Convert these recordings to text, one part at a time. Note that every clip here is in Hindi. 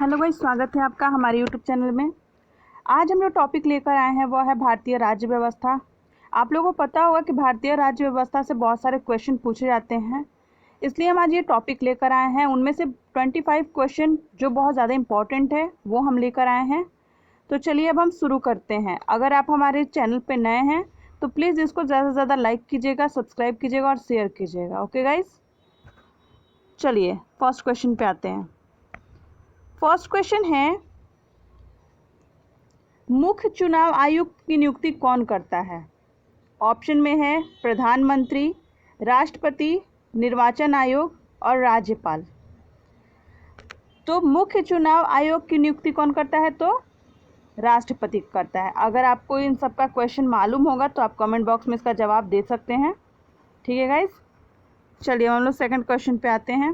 हेलो गाइस, स्वागत है आपका हमारे यूट्यूब चैनल में। आज हम जो टॉपिक लेकर आए हैं वो है भारतीय राज्य व्यवस्था। आप लोगों को पता होगा कि भारतीय राज्य व्यवस्था से बहुत सारे क्वेश्चन पूछे जाते हैं, इसलिए हम आज ये टॉपिक लेकर आए हैं। उनमें से 25 क्वेश्चन जो बहुत ज़्यादा इंपॉर्टेंट है वो हम लेकर आए हैं। तो चलिए अब हम शुरू करते हैं। अगर आप हमारे चैनल पर नए हैं तो प्लीज़ इसको ज़्यादा से ज़्यादा लाइक कीजिएगा, सब्सक्राइब कीजिएगा और शेयर कीजिएगा। ओके गाइस, चलिए फर्स्ट क्वेश्चन पे आते हैं। फर्स्ट क्वेश्चन है, मुख्य चुनाव आयुक्त की नियुक्ति कौन करता है? ऑप्शन में है प्रधानमंत्री, राष्ट्रपति, निर्वाचन आयोग और राज्यपाल। तो मुख्य चुनाव आयोग की नियुक्ति कौन करता है? तो राष्ट्रपति करता है। अगर आपको इन सब का क्वेश्चन मालूम होगा तो आप कमेंट बॉक्स में इसका जवाब दे सकते हैं। ठीक है गाइस, चलिए हम लोग सेकंड क्वेश्चन पे आते हैं।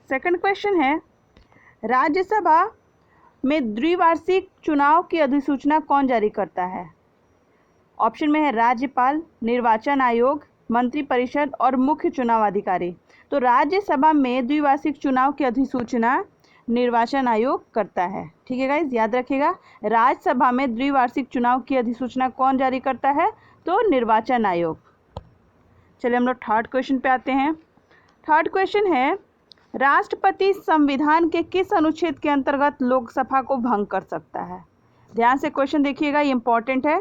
सेकंड क्वेश्चन है, राज्यसभा में द्विवार्षिक चुनाव की अधिसूचना कौन जारी करता है? ऑप्शन में है राज्यपाल, निर्वाचन आयोग, मंत्रिपरिषद और मुख्य चुनाव अधिकारी। तो राज्यसभा में द्विवार्षिक चुनाव की अधिसूचना निर्वाचन आयोग करता है। ठीक है गाइस, याद रखिएगा, राज्यसभा में द्विवार्षिक चुनाव की अधिसूचना कौन जारी करता है? तो निर्वाचन आयोग। चलिए हम लोग थर्ड क्वेश्चन पे आते हैं। थर्ड क्वेश्चन है, राष्ट्रपति संविधान के किस अनुच्छेद के अंतर्गत लोकसभा को भंग कर सकता है? ध्यान से क्वेश्चन देखिएगा, ये इंपॉर्टेंट है।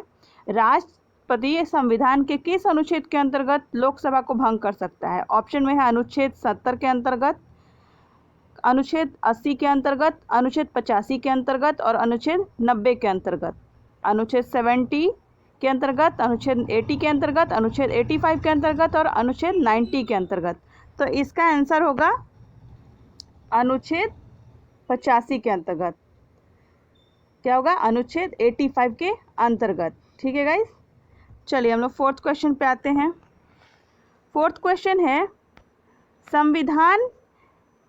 राष्ट्रपति संविधान के किस अनुच्छेद के अंतर्गत लोकसभा को भंग कर सकता है? ऑप्शन में है अनुच्छेद 70 के अंतर्गत, अनुच्छेद 80 के अंतर्गत, अनुच्छेद 85 के अंतर्गत और अनुच्छेद 90 के अंतर्गत। अनुच्छेद 70 के अंतर्गत, अनुच्छेद 80 के अंतर्गत, अनुच्छेद 85 के अंतर्गत और अनुच्छेद 90 के अंतर्गत। तो इसका आंसर होगा अनुच्छेद 85 के अंतर्गत। क्या होगा? अनुच्छेद 85 के अंतर्गत। ठीक है गाइस, चलिए हम लोग फोर्थ क्वेश्चन पे आते हैं। फोर्थ क्वेश्चन है, संविधान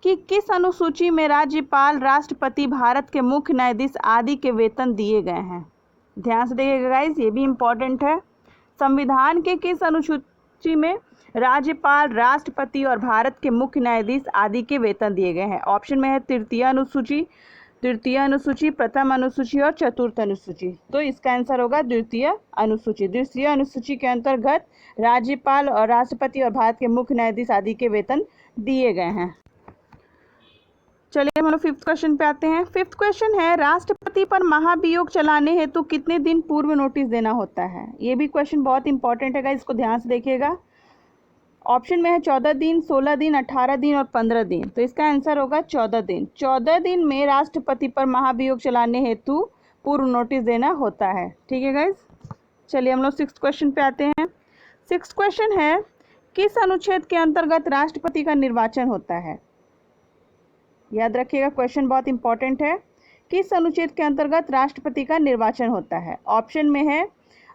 की किस अनुसूची में राज्यपाल, राष्ट्रपति, भारत के मुख्य न्यायाधीश आदि के वेतन दिए गए हैं? ध्यान से देखिएगा गाइस, ये भी इंपॉर्टेंट है। संविधान के किस अनुसूची में राज्यपाल, राष्ट्रपति और भारत के मुख्य न्यायाधीश आदि के वेतन दिए गए हैं? ऑप्शन में है तृतीय अनुसूची, तृतीय अनुसूची, प्रथम अनुसूची और चतुर्थ अनुसूची। तो इसका आंसर होगा द्वितीय अनुसूची। द्वितीय अनुसूची के अंतर्गत राज्यपाल और राष्ट्रपति और भारत के मुख्य न्यायाधीश आदि के वेतन दिए गए हैं। चलिए हम लोग फिफ्थ क्वेश्चन पे आते हैं। फिफ्थ क्वेश्चन है, राष्ट्रपति पर महाभियोग चलाने हेतु कितने दिन पूर्व नोटिस देना होता है? ये भी क्वेश्चन बहुत इंपॉर्टेंट है, इसको ध्यान से देखिएगा। ऑप्शन में है 14 दिन, 16 दिन, 18 दिन और 15 दिन। तो इसका आंसर होगा 14 दिन। 14 दिन में राष्ट्रपति पर महाभियोग चलाने हेतु पूर्व नोटिस देना होता है। ठीक है गाइज, चलिए हम लोग सिक्स्थ क्वेश्चन पे आते हैं। सिक्स्थ क्वेश्चन है, किस अनुच्छेद के अंतर्गत राष्ट्रपति का निर्वाचन होता है? याद रखिएगा, क्वेश्चन बहुत इंपॉर्टेंट है। किस अनुच्छेद के अंतर्गत राष्ट्रपति का निर्वाचन होता है? ऑप्शन में है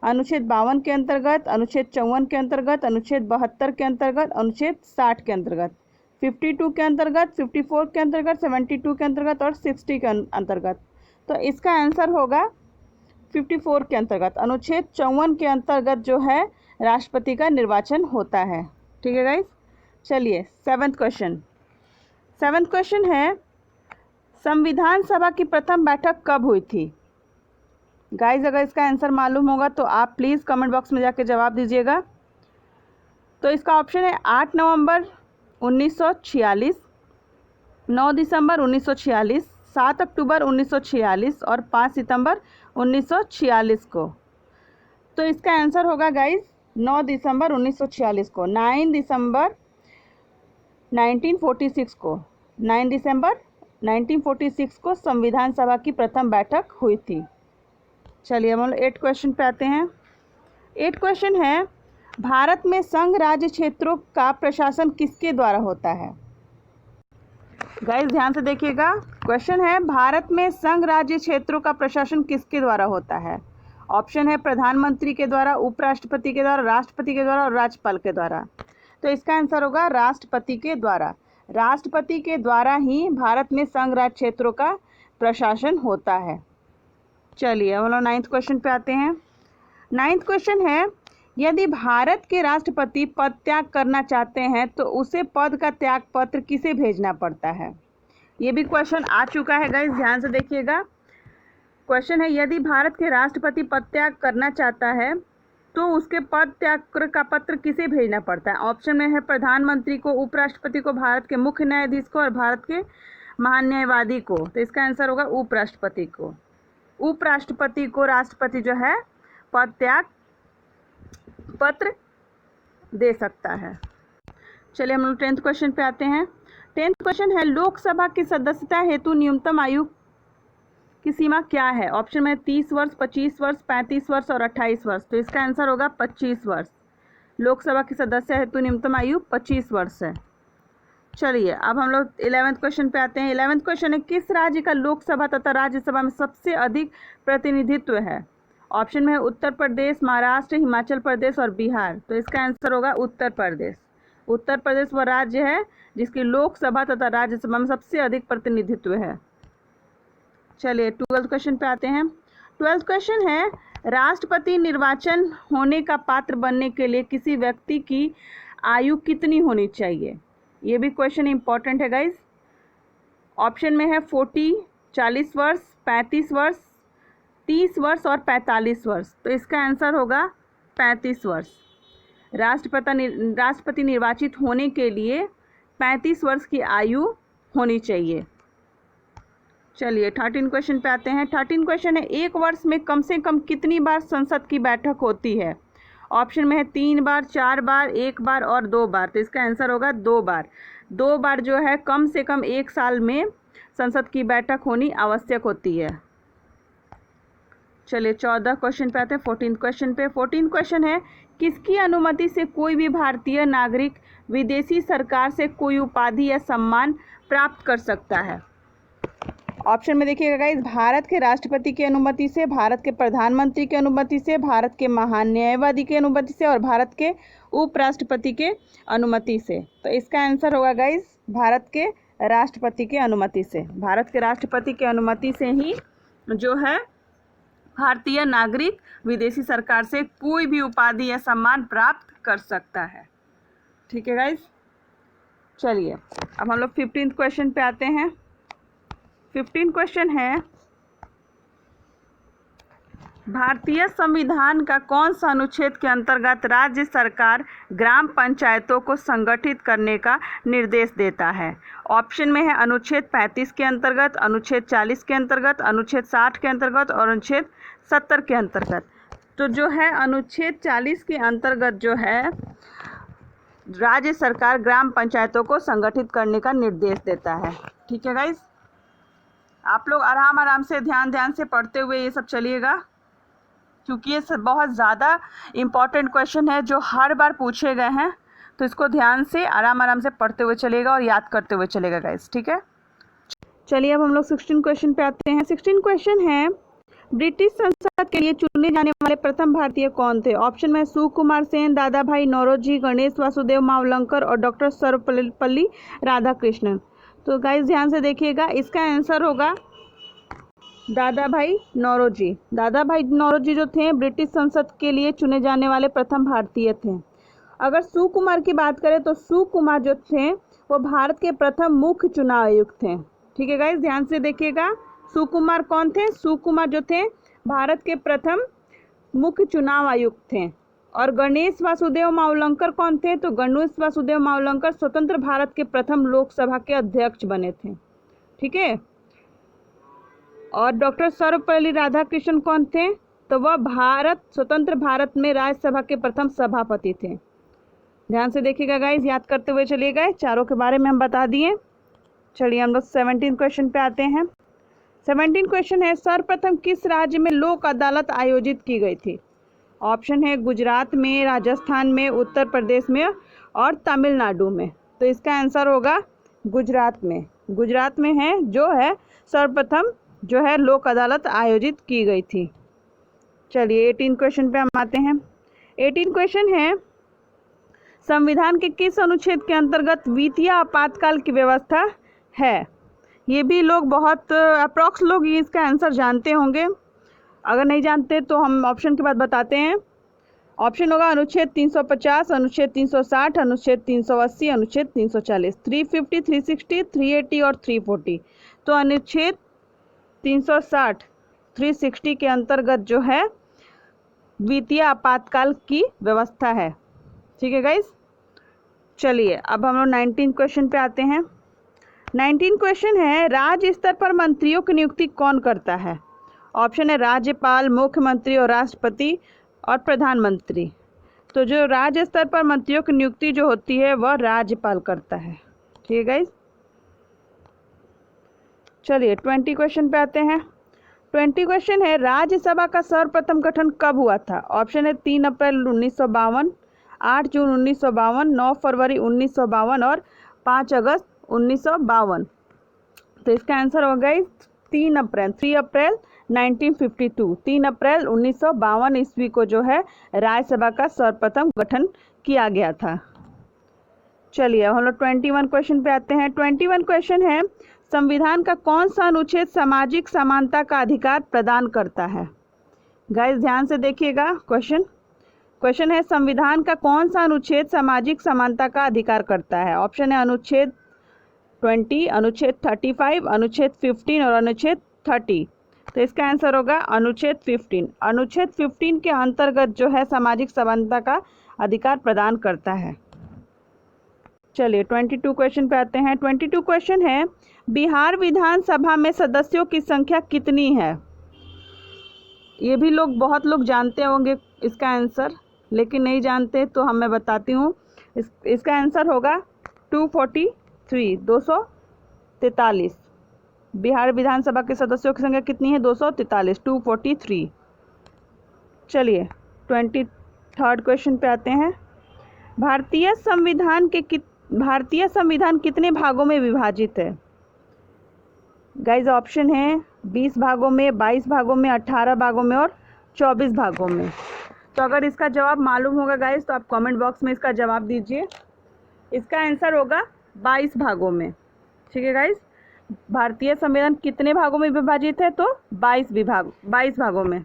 अनुच्छेद 52 के अंतर्गत, अनुच्छेद 54 के अंतर्गत, अनुच्छेद 72 के अंतर्गत, अनुच्छेद 60 के अंतर्गत, 52 के अंतर्गत, 54 के अंतर्गत, 72 के अंतर्गत और 60 के अंतर्गत। तो इसका आंसर होगा 54 के अंतर्गत। अनुच्छेद 54 के अंतर्गत जो है राष्ट्रपति का निर्वाचन होता है। ठीक है गाइस, चलिए सेवन्थ क्वेश्चन। सेवन्थ क्वेश्चन है, संविधान सभा की प्रथम बैठक कब हुई थी? गाइज अगर इसका आंसर मालूम होगा तो आप प्लीज़ कमेंट बॉक्स में जाके जवाब दीजिएगा। तो इसका ऑप्शन है 8 नवंबर 1946, 9 दिसंबर 1946, 7 अक्टूबर 1946 और 5 सितंबर 1946 को। तो इसका आंसर होगा गाइज 9 दिसंबर 1946 को। 9 दिसंबर 1946 को, 9 दिसंबर 1946 को संविधान सभा की प्रथम बैठक हुई थी। चलिए हम लोग 8 क्वेश्चन पे आते हैं। 8 क्वेश्चन है, भारत में संघ राज्य क्षेत्रों का प्रशासन किसके द्वारा होता है? गाइस ध्यान से देखिएगा, क्वेश्चन है भारत में संघ राज्य क्षेत्रों का प्रशासन किसके द्वारा होता है? ऑप्शन है प्रधानमंत्री के द्वारा, उपराष्ट्रपति के द्वारा, राष्ट्रपति के द्वारा और राज्यपाल के द्वारा। तो इसका आंसर होगा राष्ट्रपति के द्वारा। राष्ट्रपति के द्वारा ही भारत में संघ राज्य क्षेत्रों का प्रशासन होता है। चलिए हम लोग 9th क्वेश्चन पे आते हैं। 9th क्वेश्चन है, यदि भारत के राष्ट्रपति पद त्याग करना चाहते हैं तो उसे पद का त्याग पत्र किसे भेजना पड़ता है? ये भी क्वेश्चन आ चुका है गाइस, ध्यान से देखिएगा। क्वेश्चन है, यदि भारत के राष्ट्रपति पद त्याग करना चाहता है तो उसके पद त्याग का पत्र किसे भेजना पड़ता है? ऑप्शन में है प्रधानमंत्री को, उपराष्ट्रपति को, भारत के मुख्य न्यायाधीश को और भारत के महान्यायवादी को। तो इसका आंसर होगा उपराष्ट्रपति को। उपराष्ट्रपति को राष्ट्रपति जो है पद त्याग पत्र दे सकता है। चलिए हम लोग 10th क्वेश्चन पे आते हैं। 10th क्वेश्चन है, लोकसभा की सदस्यता हेतु न्यूनतम आयु की सीमा क्या है? ऑप्शन में 30 वर्ष, 25 वर्ष, 35 वर्ष और 28 वर्ष। तो इसका आंसर होगा 25 वर्ष। लोकसभा की सदस्य हेतु न्यूनतम आयु 25 वर्ष है। चलिए अब हम लोग 11th क्वेश्चन पे आते हैं। 11th क्वेश्चन है, किस राज्य का लोकसभा तथा राज्यसभा में सबसे अधिक प्रतिनिधित्व है? ऑप्शन में है उत्तर प्रदेश, महाराष्ट्र, हिमाचल प्रदेश और बिहार। तो इसका आंसर होगा उत्तर प्रदेश। उत्तर प्रदेश वह राज्य है जिसकी लोकसभा तथा राज्यसभा में सबसे अधिक प्रतिनिधित्व है। चलिए 12th क्वेश्चन पे आते हैं। 12th क्वेश्चन है, राष्ट्रपति निर्वाचन होने का पात्र बनने के लिए किसी व्यक्ति की आयु कितनी होनी चाहिए? ये भी क्वेश्चन इंपॉर्टेंट है गाइज। ऑप्शन में है 40 वर्ष, 35 वर्ष, 30 वर्ष और 45 वर्ष। तो इसका आंसर होगा 35 वर्ष। राष्ट्रपति निर्वाचित होने के लिए 35 वर्ष की आयु होनी चाहिए। चलिए 13 क्वेश्चन पे आते हैं। 13 क्वेश्चन है, एक वर्ष में कम से कम कितनी बार संसद की बैठक होती है? ऑप्शन में है 3 बार, 4 बार, 1 बार और 2 बार। तो इसका आंसर होगा 2 बार। 2 बार जो है कम से कम 1 साल में संसद की बैठक होनी आवश्यक होती है। चलिए 14 क्वेश्चन पे आते हैं। 14th क्वेश्चन पे। 14th क्वेश्चन है, किसकी अनुमति से कोई भी भारतीय नागरिक विदेशी सरकार से कोई उपाधि या सम्मान प्राप्त कर सकता है? ऑप्शन में देखिएगा गाइस, भारत के राष्ट्रपति की अनुमति से, भारत के प्रधानमंत्री की अनुमति से, भारत के महान्यायवादी की अनुमति से और भारत के उपराष्ट्रपति के अनुमति से। तो इसका आंसर होगा गाइस भारत के राष्ट्रपति की अनुमति से। भारत के राष्ट्रपति की अनुमति से ही जो है भारतीय नागरिक विदेशी सरकार से कोई भी उपाधि या सम्मान प्राप्त कर सकता है। ठीक है गाइस। चलिए अब हम लोग 15th क्वेश्चन पे आते हैं। 15th क्वेश्चन है, भारतीय संविधान का कौन सा अनुच्छेद के अंतर्गत राज्य सरकार ग्राम पंचायतों को संगठित करने का निर्देश देता है? ऑप्शन में है अनुच्छेद 35 के अंतर्गत, अनुच्छेद 40 के अंतर्गत, अनुच्छेद 60 के अंतर्गत और अनुच्छेद 70 के अंतर्गत। तो जो है अनुच्छेद 40 के अंतर्गत जो है राज्य सरकार ग्राम पंचायतों को संगठित करने का निर्देश देता है। ठीक है गाइस, आप लोग आराम से ध्यान से पढ़ते हुए ये सब चलिएगा, क्योंकि ये बहुत ज़्यादा इम्पॉर्टेंट क्वेश्चन है जो हर बार पूछे गए हैं। तो इसको ध्यान से आराम से पढ़ते हुए चलेगा और याद करते हुए चलेगा गाइस। ठीक है, चलिए अब हम लोग 16 क्वेश्चन पे आते हैं। 16 क्वेश्चन है, ब्रिटिश संसद के लिए चुने जाने वाले प्रथम भारतीय कौन थे? ऑप्शन में सुकुमार सेन, दादा भाई नौरोजी, गणेश वासुदेव मावलंकर और डॉक्टर सर्वपल्ली राधाकृष्णन। तो गाइस ध्यान से देखिएगा, इसका आंसर होगा दादा भाई नौरोजी। दादा भाई नौरोजी जो थे ब्रिटिश संसद के लिए चुने जाने वाले प्रथम भारतीय थे। अगर सुकुमार की बात करें तो सुकुमार जो थे वो भारत के प्रथम मुख्य चुनाव आयुक्त थे। ठीक है गाइस, ध्यान से देखिएगा, सुकुमार कौन थे? सुकुमार जो थे भारत के प्रथम मुख्य चुनाव आयुक्त थे। और गणेश वासुदेव मावलंकर कौन थे? तो गणेश वासुदेव मावलंकर स्वतंत्र भारत के प्रथम लोकसभा के अध्यक्ष बने थे। ठीक है, और डॉक्टर सर्वपल्ली राधाकृष्णन कौन थे? तो वह स्वतंत्र भारत में राज्यसभा के प्रथम सभापति थे। ध्यान से देखिएगा गाइस, याद करते हुए चलिएगा, चारों के बारे में हम बता दिए। चलिए हम लोग 17 क्वेश्चन पे आते हैं। 17 क्वेश्चन है, सर्वप्रथम किस राज्य में लोक अदालत आयोजित की गई थी? ऑप्शन है गुजरात में, राजस्थान में, उत्तर प्रदेश में और तमिलनाडु में। तो इसका आंसर होगा गुजरात में। गुजरात में है जो है सर्वप्रथम जो है लोक अदालत आयोजित की गई थी। चलिए 18 क्वेश्चन पे हम आते हैं। 18 क्वेश्चन है, संविधान के किस अनुच्छेद के अंतर्गत वित्तीय आपातकाल की व्यवस्था है? ये भी लोग बहुत अप्रॉक्स लोग इसका आंसर जानते होंगे, अगर नहीं जानते तो हम ऑप्शन के बाद बताते हैं। ऑप्शन होगा अनुच्छेद 350, अनुच्छेद 360, अनुच्छेद 380, अनुच्छेद 340, 350, 360, 380 और 340। तो अनुच्छेद 360, 360 के अंतर्गत जो है द्वितीय आपातकाल की व्यवस्था है। ठीक है गाइस, चलिए अब हम लोग 19 क्वेश्चन पे आते हैं। 19 क्वेश्चन है, राज्य स्तर पर मंत्रियों की नियुक्ति कौन करता है? ऑप्शन है राज्यपाल, मुख्यमंत्री और राष्ट्रपति और प्रधानमंत्री। तो जो राज्य स्तर पर मंत्रियों की नियुक्ति जो होती है वह राज्यपाल करता है। ठीक है गाइस, चलिए 20 क्वेश्चन पे आते हैं। 20 क्वेश्चन है, राज्यसभा का सर्वप्रथम गठन कब हुआ था? ऑप्शन है 3 अप्रैल 1952, 8 जून 1952, 9 फरवरी 1952 और 5 अगस्त 1952। तो इसका आंसर हो गई 3 अप्रैल 1952। 3 अप्रैल 1952 ईस्वी को जो है राज्यसभा का सर्वप्रथम गठन किया गया था। चलिए हम लोग 21 क्वेश्चन पे आते हैं। 21 क्वेश्चन है, संविधान का कौन सा अनुच्छेद सामाजिक समानता का अधिकार प्रदान करता है? गाइस ध्यान से देखिएगा, क्वेश्चन है संविधान का कौन सा अनुच्छेद सामाजिक समानता का अधिकार करता है? ऑप्शन है अनुच्छेद 20, अनुच्छेद 35, अनुच्छेद 15 और अनुच्छेद 30। तो इसका आंसर होगा अनुच्छेद 15। अनुच्छेद 15 के अंतर्गत जो है सामाजिक समानता का अधिकार प्रदान करता है। चलिए 22 क्वेश्चन पे आते हैं। 22 क्वेश्चन है, बिहार विधानसभा में सदस्यों की संख्या कितनी है? ये भी बहुत लोग जानते होंगे इसका आंसर, लेकिन नहीं जानते तो मैं बताती हूँ। इसका आंसर होगा 243, 243। बिहार विधानसभा के सदस्यों की संख्या कितनी है? 243, 243। चलिए 23rd क्वेश्चन पे आते हैं। भारतीय संविधान कितने भागों में विभाजित है? गाइज ऑप्शन है 20 भागों में, 22 भागों में, 18 भागों में और 24 भागों में। तो अगर इसका जवाब मालूम होगा गाइज तो आप कमेंट बॉक्स में इसका जवाब दीजिए। इसका आंसर होगा 22 भागों में। ठीक है गाइज, भारतीय संविधान कितने भागों में विभाजित है? तो 22 भागों में।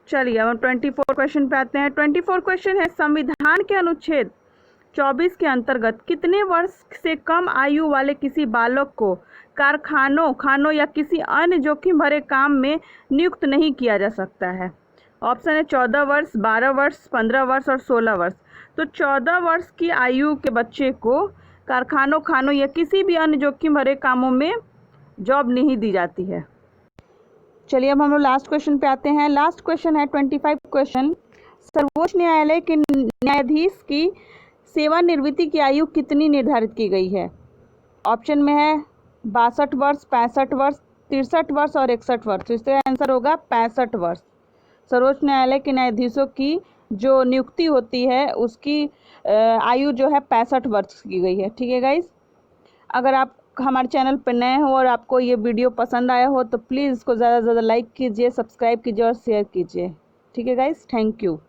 चलिए अब 24 क्वेश्चन पे आते हैं। 24 क्वेश्चन है, संविधान के अनुच्छेद 24 के अंतर्गत कितने वर्ष से कम आयु वाले किसी बालक को खानों या किसी अन्य जोखिम भरे काम में नियुक्त नहीं किया जा सकता है? ऑप्शन है 14 वर्ष, 12 वर्ष, 15 वर्ष और 16 वर्ष। तो 14 वर्ष की आयु के बच्चे को खानों या किसी भी अन्य जोखिम भरे कामों में जॉब नहीं दी जाती है। चलिए अब हम लोग लास्ट क्वेश्चन पे आते हैं। लास्ट क्वेश्चन है 25 क्वेश्चन, सर्वोच्च न्यायालय के न्यायाधीश की सेवानिवृत्ति की आयु कितनी निर्धारित की गई है? ऑप्शन में है 62 वर्ष, 65 वर्ष, 63 वर्ष और 61 वर्ष। तो इसका आंसर होगा 65 वर्ष। सर्वोच्च न्यायालय के न्यायाधीशों की जो नियुक्ति होती है उसकी आयु जो है 65 वर्ष की गई है। ठीक है गाइस, अगर आप हमारे चैनल पर नए हो और आपको ये वीडियो पसंद आया हो तो प्लीज़ इसको ज़्यादा से ज़्यादा लाइक कीजिए, सब्सक्राइब कीजिए और शेयर कीजिए। ठीक है गाइस, थैंक यू।